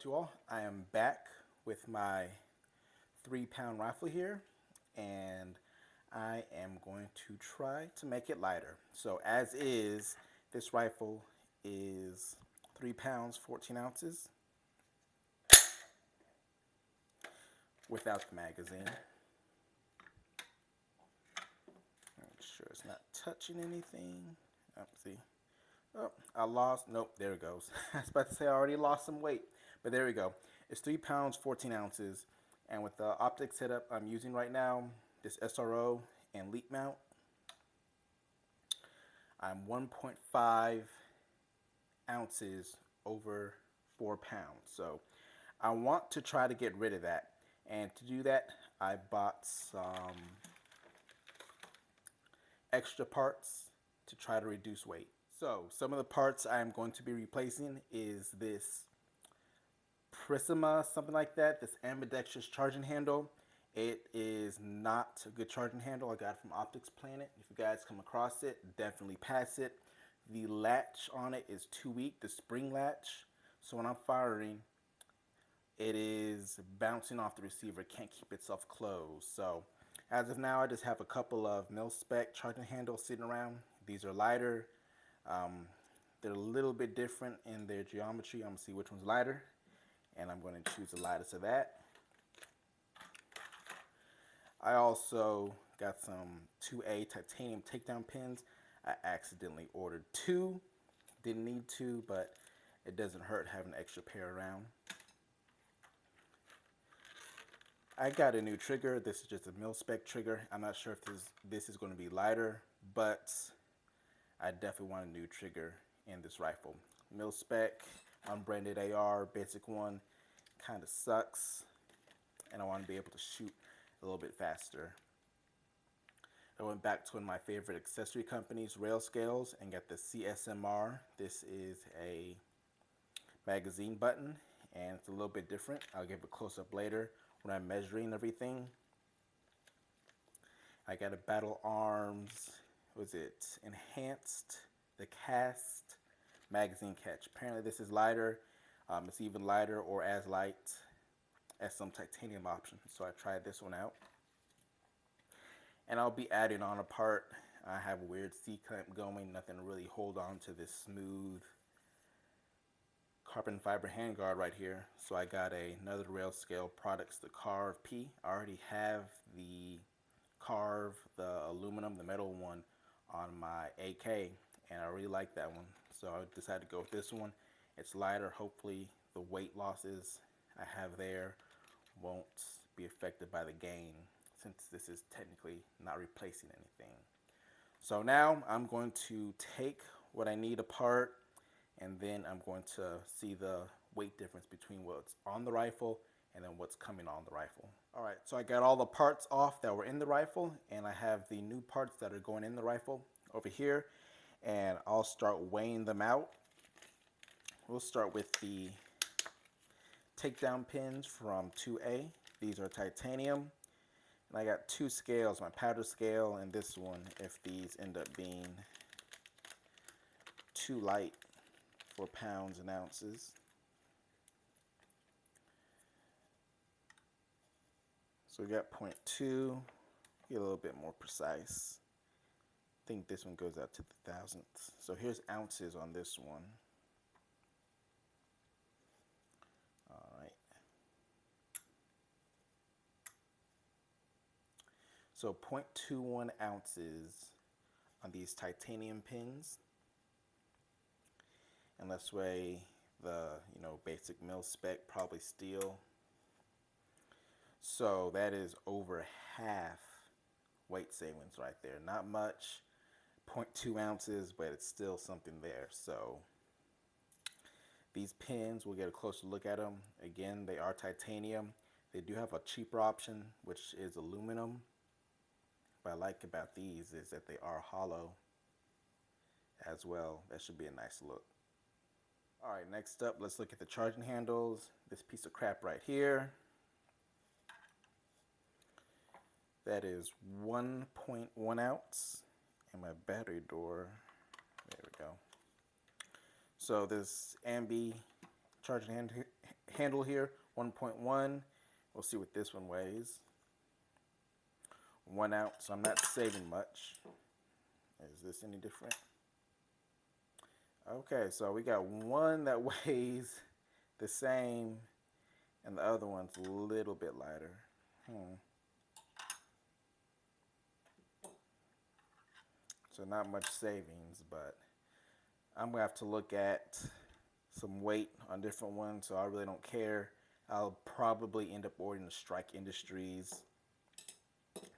to all. I am back with my 3-pound rifle here, and I am going to try to make it lighter. So as is, this rifle is 3 pounds 14 ounces without the magazine. Make sure it's not touching anything. Oh, see. Oh, I lost. Nope, there it goes. I was about to say I already lost some weight, but there we go. It's 3 pounds 14 ounces, and with the optic setup I'm using right now, this SRO and LEAP mount, I'm 1.5 ounces over 4 pounds. So I want to try to get rid of that, and to do that I bought some extra parts to try to reduce weight. So some of the parts I'm going to be replacing is this Presma, something like that, this ambidextrous charging handle. It is not a good charging handle. I got it from Optics Planet. If you guys come across it, definitely pass it. The latch on it is too weak, the spring latch. So when I'm firing, it is bouncing off the receiver. It can't keep itself closed. So as of now, I just have a couple of milspec charging handles sitting around. These are lighter. They're a little bit different in their geometry. I'm going to see which one's lighter, and I'm going to choose the lightest of that. I also got some 2A titanium takedown pins. I accidentally ordered 2. Didn't need to, but it doesn't hurt having an extra pair around. I got a new trigger. This is just a mil-spec trigger. I'm not sure if this is going to be lighter, but I definitely want a new trigger in this rifle. Mil-spec, unbranded AR, basic one, kind of sucks, and I want to be able to shoot a little bit faster. I went back to one of my favorite accessory companies, Rail Scales, and got the CSMR. This is a magazine button, and it's a little bit different. I'll give a close-up later when I'm measuring everything. I got a Battle Arms, was it enhanced, the cast magazine catch. Apparently this is lighter. It's even lighter or as light as some titanium options. So I tried this one out. And I'll be adding on a part. I have a weird C-clamp going, nothing to really hold on to this smooth carbon fiber handguard right here. So I got another rail scale products, the Karve P. I already have the Karve, the aluminum, the metal one on my AK, and I really like that one. So I decided to go with this one. It's lighter. Hopefully the weight losses I have there won't be affected by the gain, since this is technically not replacing anything. So now I'm going to take what I need apart, and then I'm going to see the weight difference between what's on the rifle and then what's coming on the rifle. Alright, so I got all the parts off that were in the rifle, and I have the new parts that are going in the rifle over here, and I'll start weighing them out. We'll start with the takedown pins from 2A. These are titanium, and I got 2 scales, my powder scale and this one, if these end up being too light for pounds and ounces. So we got 0.2, get a little bit more precise. I think this one goes out to the thousandths. So here's ounces on this one. Alright. So 0.21 ounces on these titanium pins. And let's weigh the, basic mil-spec, probably steel. So that is over half weight savings right there. Not much, 0.2 ounces, but it's still something there. So these pins, we'll get a closer look at them. Again, they are titanium. They do have a cheaper option, which is aluminum. What I like about these is that they are hollow as well. That should be a nice look. Alright, next up, let's look at the charging handles. This piece of crap right here. That is 1.1 ounce. And my battery door, there we go. So this ambi charging handle here, 1.1. We'll see what this one weighs. 1 ounce, so I'm not saving much. Is this any different? Okay, so we got one that weighs the same, and the other one's a little bit lighter. So not much savings, but I'm gonna have to look at some weight on different ones, so I really don't care. I'll probably end up ordering the Strike Industries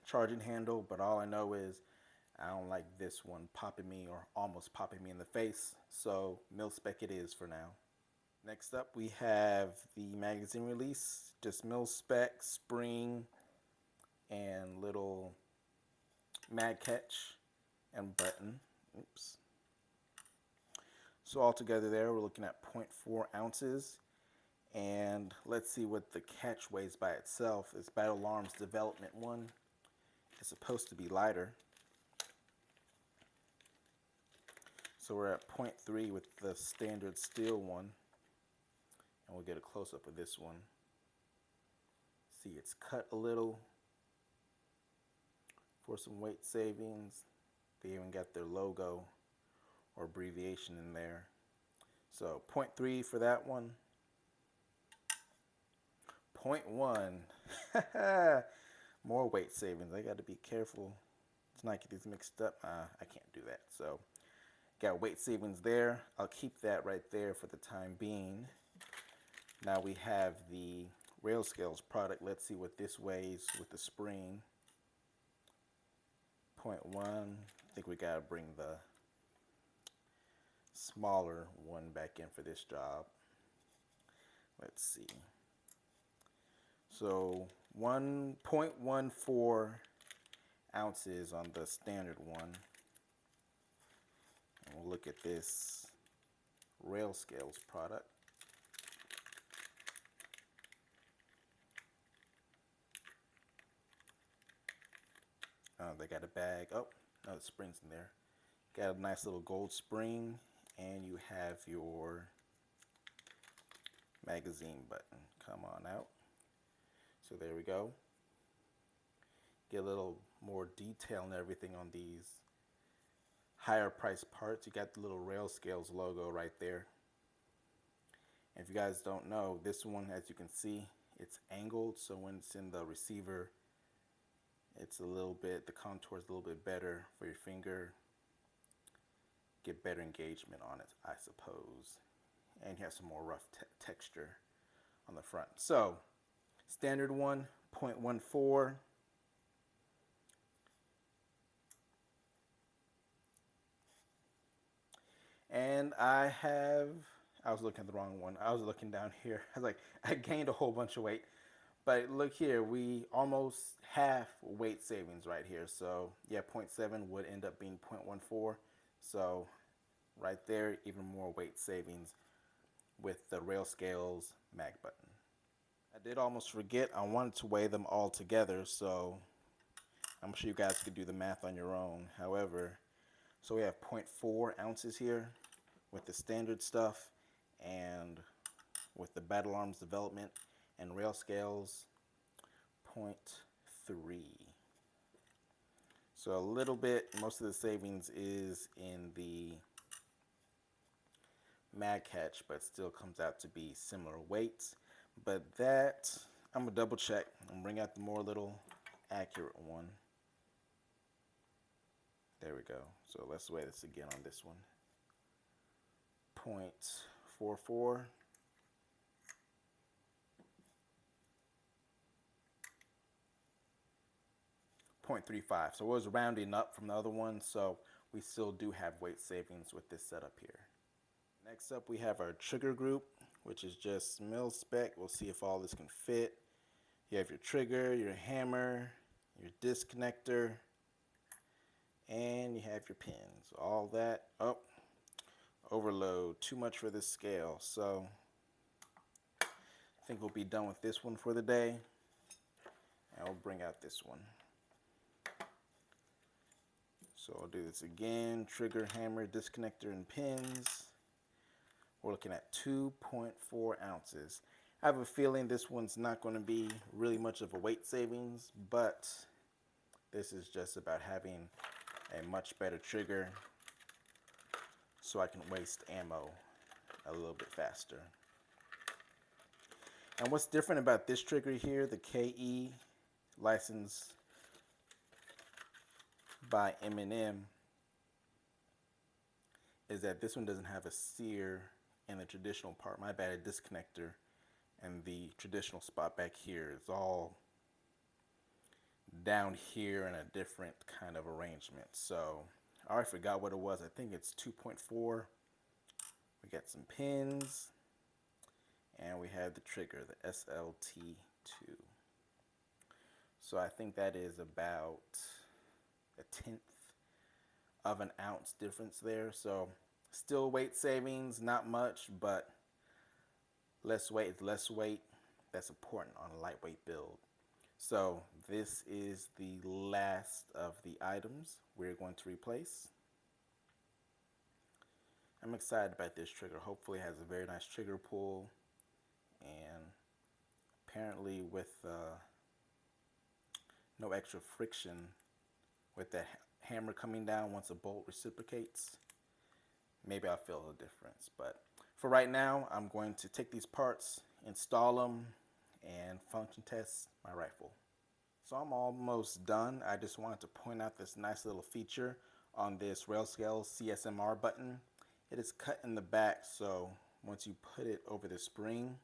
charging handle, but all I know is I don't like this one popping me or almost popping me in the face, so milspec it is for now. Next up we have the magazine release, just milspec, spring, and little mag catch and button. Oops. So all together there we're looking at 0.4 ounces. And let's see what the catch weighs by itself. This Battle Arms Development one is supposed to be lighter. So we're at 0.3 with the standard steel one. And we'll get a close-up of this one. See, it's cut a little for some weight savings. They even got their logo or abbreviation in there. So 0.3 for that one. 0.1. More weight savings. I got to be careful to not get these mixed up. I can't do that. So got weight savings there. I'll keep that right there for the time being. Now we have the rail scales product. Let's see what this weighs with the spring. 0.1. I think we got to bring the smaller one back in for this job. Let's see. So 1.14 ounces on the standard one. And we'll look at this rail scales product. They got a bag. Oh, no, the spring's in there. Got a nice little gold spring, and you have your magazine button. Come on out. So there we go. Get a little more detail and everything on these higher priced parts. You got the little rail scales logo right there. And if you guys don't know, this one, as you can see, it's angled, so when it's in the receiver, it's a little bit, the contour is a little bit better for your finger. Get better engagement on it, I suppose. And you have some more rough texture on the front. So standard one, 0.14. And I was looking at the wrong one. I was looking down here. I was like, I gained a whole bunch of weight. But look here, we almost half weight savings right here. So yeah, 0.7 would end up being 0.14. So right there, even more weight savings with the rail scales mag button. I did almost forget, I wanted to weigh them all together, so I'm sure you guys could do the math on your own. However, so we have 0.4 ounces here with the standard stuff, and with the Battle Arms Development and rail scales, 0.3. So a little bit, most of the savings is in the mag catch, but still comes out to be similar weights. But that, I'm gonna double check and bring out the more little accurate one. There we go. So let's weigh this again on this one. 0.44. 0.35. So it was rounding up from the other one, so we still do have weight savings with this setup here. Next up we have our trigger group, which is just milspec. We'll see if all this can fit. You have your trigger, your hammer, your disconnector, and you have your pins. All that. Oh, overload. Too much for this scale. So I think we'll be done with this one for the day. And we'll bring out this one. So I'll do this again. Trigger, hammer, disconnector, and pins. We're looking at 2.4 ounces. I have a feeling this one's not going to be really much of a weight savings, but this is just about having a much better trigger so I can waste ammo a little bit faster. And what's different about this trigger here, the KE licensed by M&M, is that this one doesn't have a sear in the traditional part. My bad, a disconnector, and the traditional spot back here is all down here in a different kind of arrangement. So I already forgot what it was. I think it's 2.4. We got some pins, and we have the trigger, the SLT-2. So I think that is about a 1/10 of an ounce difference there. So still weight savings, not much, but less weight is less weight. That's important on a lightweight build. So this is the last of the items we're going to replace. I'm excited about this trigger. Hopefully it has a very nice trigger pull, and apparently with no extra friction with the hammer coming down once a bolt reciprocates, maybe I'll feel a difference. But for right now, I'm going to take these parts, install them, and function test my rifle. So I'm almost done. I just wanted to point out this nice little feature on this rail scale CSMR button. It is cut in the back, so once you put it over the spring,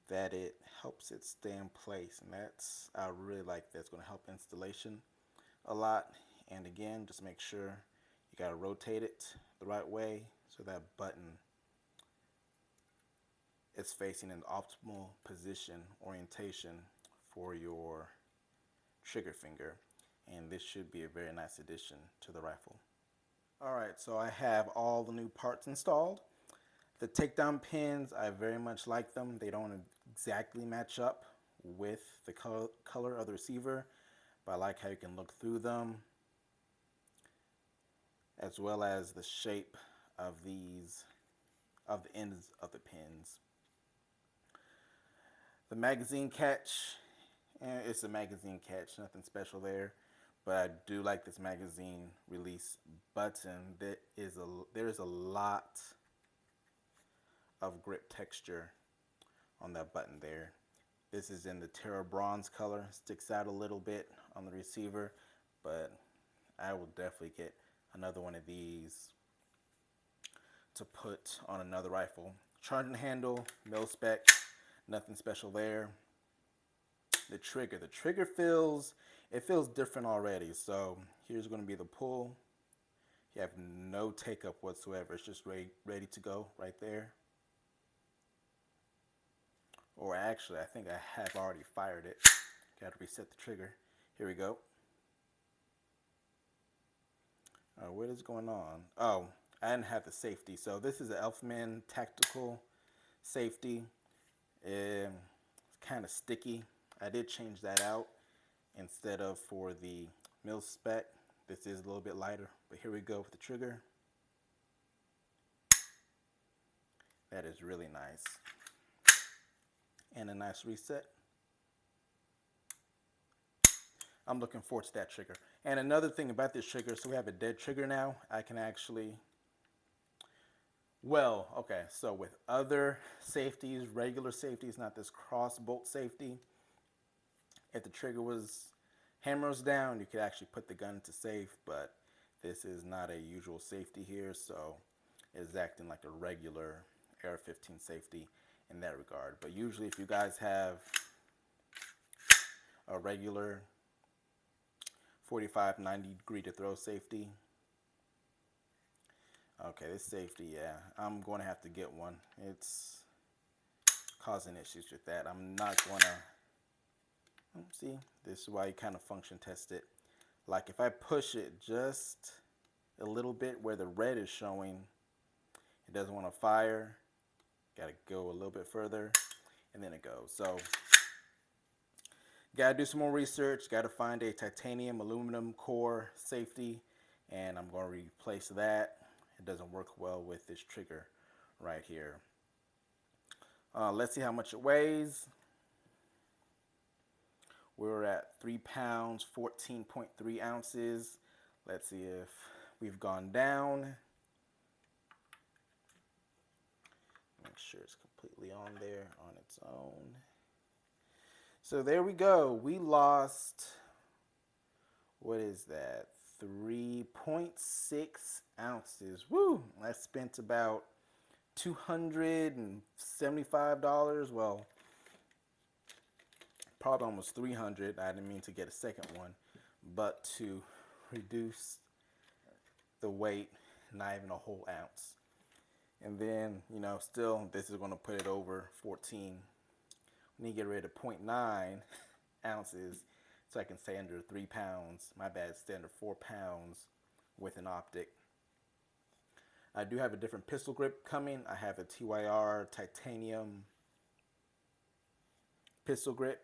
that it helps it stay in place, and I really like that. It's going to help installation a lot. And again, just make sure you got to rotate it the right way so that button is facing an optimal position orientation for your trigger finger, and this should be a very nice addition to the rifle. Alright, so I have all the new parts installed. The takedown pins, I very much like them. They don't exactly match up with the color of the receiver, but I like how you can look through them, as well as the shape of the ends of the pins. The magazine catch, it's a magazine catch, nothing special there, but I do like this magazine release button. There is a lot of grip texture on that button there. This is in the Terra Bronze color, sticks out a little bit on the receiver, but I will definitely get another one of these to put on another rifle. Charging handle, milspec, nothing special there. The trigger feels different already. So here's going to be the pull. You have no take up whatsoever. It's just ready to go right there. Or actually, I think I have already fired it. Got to reset the trigger. Here we go. What is going on? Oh, I didn't have the safety. So this is an Elfman tactical safety. It's kind of sticky. I did change that out instead of for the milspec. This is a little bit lighter, but here we go with the trigger. That is really nice. And a nice reset. I'm looking forward to that trigger. And another thing about this trigger, so we have a dead trigger now. I can actually, well, okay, so with other safeties, regular safeties, not this cross bolt safety, if the trigger hammer was down, you could actually put the gun to safe, but this is not a usual safety here, so it's acting like a regular AR-15 safety in that regard. But usually if you guys have a regular 45, 90 degree to throw safety, okay, this safety, yeah, I'm going to have to get one. It's causing issues with that. I'm not going to, see, this is why you kind of function test it. Like if I push it just a little bit where the red is showing, it doesn't want to fire. Got to go a little bit further, and then it goes. So, got to do some more research. Got to find a titanium aluminum core safety, and I'm going to replace that. It doesn't work well with this trigger right here. Let's see how much it weighs. We're at 3 pounds, 14.3 ounces. Let's see if we've gone down. Make sure it's completely on there on its own. So there we go. We lost, what is that? 3.6 ounces. Woo! I spent about $275. Well, probably almost 300. I didn't mean to get a second one, but to reduce the weight, not even a whole ounce. And then, you know, still this is going to put it over 14. We need to get rid of 0.9 ounces so I can stay under 3 pounds. My bad, stay under 4 pounds with an optic. I do have a different pistol grip coming. I have a TYR titanium pistol grip.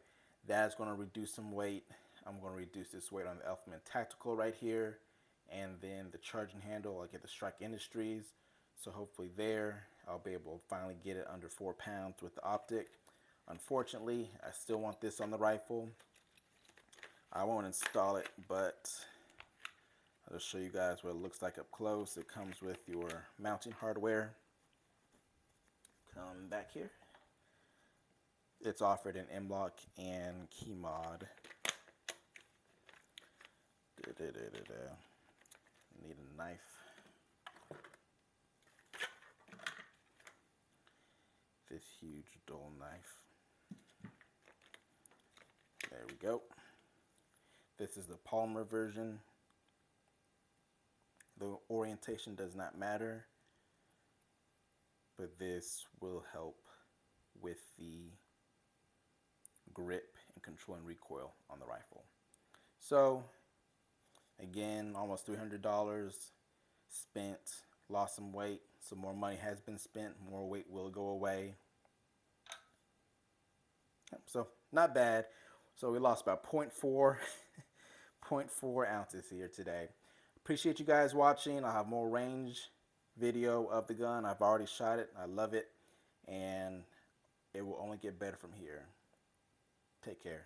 That's going to reduce some weight. I'm going to reduce this weight on the Armament Tactical right here. And then the charging handle, I'll get the Strike Industries. So hopefully there, I'll be able to finally get it under 4 pounds with the optic. Unfortunately, I still want this on the rifle. I won't install it, but I'll show you guys what it looks like up close. It comes with your mounting hardware. Come back here. It's offered in M-Lock and key mod. Need a knife. This huge dull knife. There we go. This is the polymer version. The orientation does not matter, but this will help with the grip and control and recoil on the rifle. So again, almost $300 spent, lost some weight, some more money has been spent, more weight will go away. So not bad. So we lost about 0.4 ounces here today. Appreciate you guys watching. I'll have more range video of the gun. I've already shot it. I love it. And it will only get better from here. Take care.